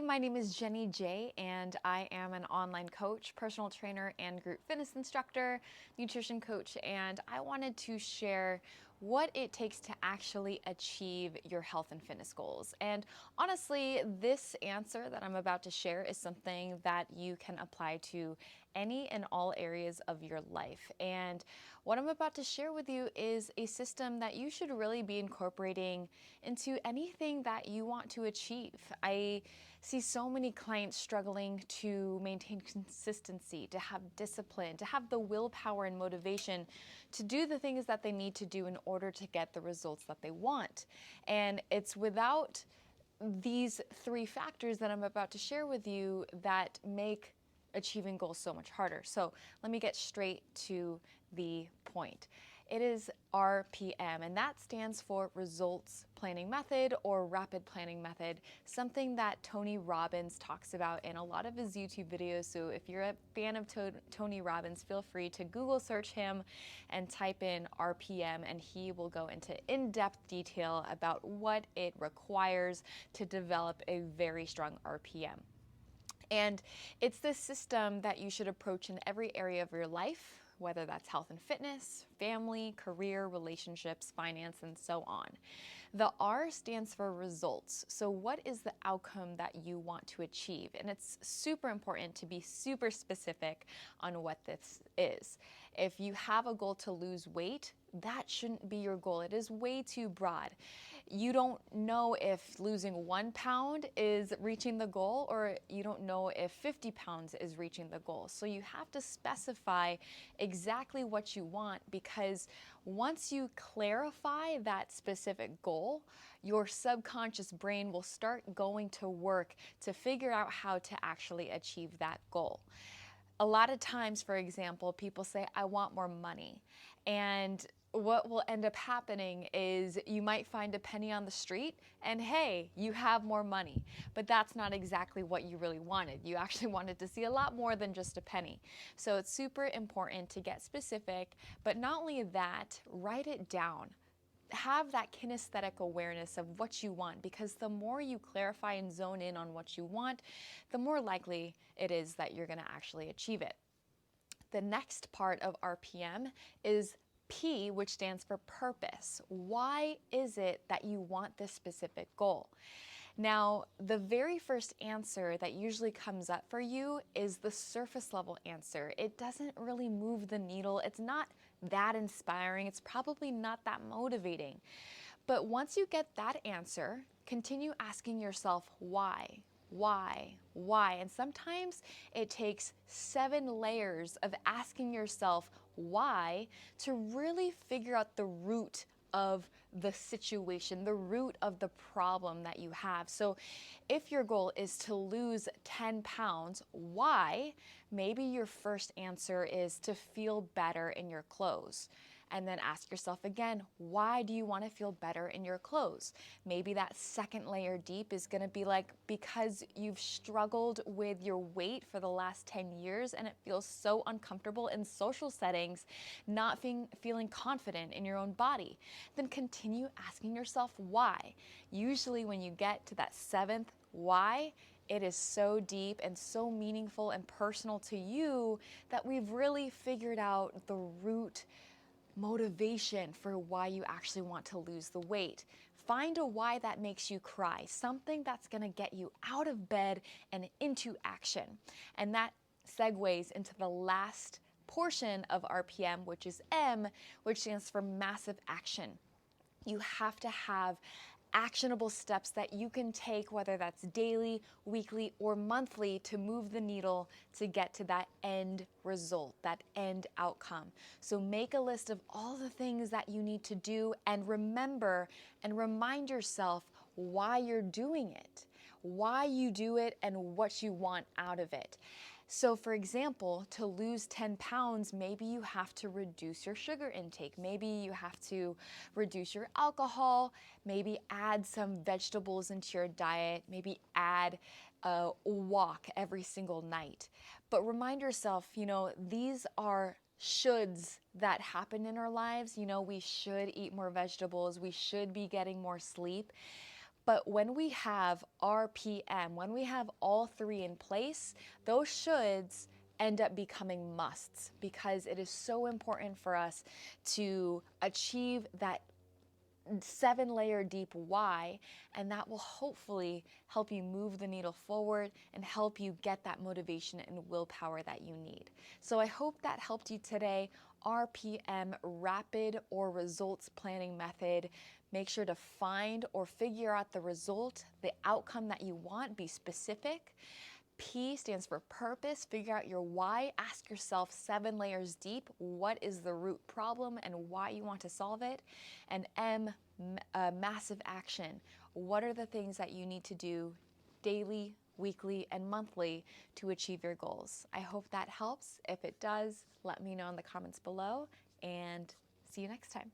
my name is Jenny J, and I am an online coach, personal trainer, and group fitness instructor, nutrition coach, and I wanted to share what it takes to actually achieve your health and fitness goals. And honestly, this answer that I'm about to share is something that you can apply to any and all areas of your life. And what I'm about to share with you is a system that you should really be incorporating into anything that you want to achieve. I see so many clients struggling to maintain consistency, to have discipline, to have the willpower and motivation to do the things that they need to do in order to get the results that they want. And it's without these three factors that I'm about to share with you that make achieving goals so much harder. So let me get straight to the point. It is RPM, and that stands for Results Planning Method or Rapid Planning Method, something that Tony Robbins talks about in a lot of his YouTube videos. So if you're a fan of Tony Robbins, feel free to Google search him and type in RPM, and he will go into in-depth detail about what it requires to develop a very strong RPM. And it's this system that you should approach in every area of your life, whether that's health and fitness, family, career, relationships, finance, and so on. The R stands for results. So what is the outcome that you want to achieve? And it's super important to be super specific on what this is. If you have a goal to lose weight, that shouldn't be your goal. It is way too broad. You don't know if losing 1 pound is reaching the goal, or you don't know if 50 pounds is reaching the goal. So you have to specify exactly what you want, because once you clarify that specific goal, your subconscious brain will start going to work to figure out how to actually achieve that goal. A lot of times, for example, people say, I want more money. And what will end up happening is you might find a penny on the street and hey, you have more money. But that's not exactly what you really wanted. You actually wanted to see a lot more than just a penny. So it's super important to get specific, but not only that, write it down. Have that kinesthetic awareness of what you want, because the more you clarify and zone in on what you want, the more likely it is that you're going to actually achieve it. The next part of RPM is P, which stands for purpose. Why is it that you want this specific goal? Now, the very first answer that usually comes up for you is the surface level answer. It doesn't really move the needle. It's not that inspiring. It's probably not that motivating. But once you get that answer, continue asking yourself why. Why? And sometimes it takes 7 layers of asking yourself why to really figure out the root of the situation, the root of the problem that you have. So if your goal is to lose 10 pounds, why? Maybe your first answer is to feel better in your clothes. And then ask yourself again, why do you want to feel better in your clothes? Maybe that second layer deep is going to be like, because you've struggled with your weight for the last 10 years and it feels so uncomfortable in social settings, not feeling confident in your own body. Then continue asking yourself why. Usually when you get to that 7th why, it is so deep and so meaningful and personal to you that we've really figured out the root motivation for why you actually want to lose the weight. Find a why that makes you cry, something that's going to get you out of bed and into action. And that segues into the last portion of RPM, which is M, which stands for massive action. You have to have actionable steps that you can take, whether that's daily, weekly, or monthly, to move the needle to get to that end result, that end outcome. So make a list of all the things that you need to do, and remember and remind yourself why you're doing it, why you do it, and what you want out of it. So for example, to lose 10 pounds, maybe you have to reduce your sugar intake. Maybe you have to reduce your alcohol, maybe add some vegetables into your diet, maybe add a walk every single night. But remind yourself, these are shoulds that happen in our lives. We should eat more vegetables, we should be getting more sleep. But when we have RPM, when we have all three in place, those shoulds end up becoming musts, because it is so important for us to achieve that 7-layer deep why, and that will hopefully help you move the needle forward and help you get that motivation and willpower that you need. So I hope that helped you today. RPM, rapid or results planning method. Make sure to find or figure out the result, the outcome that you want, be specific. P stands for purpose. Figure out your why. Ask yourself 7 layers deep, what is the root problem and why you want to solve it. And M, massive action. What are the things that you need to do daily, weekly, and monthly to achieve your goals? I hope that helps. If it does, let me know in the comments below, and see you next time.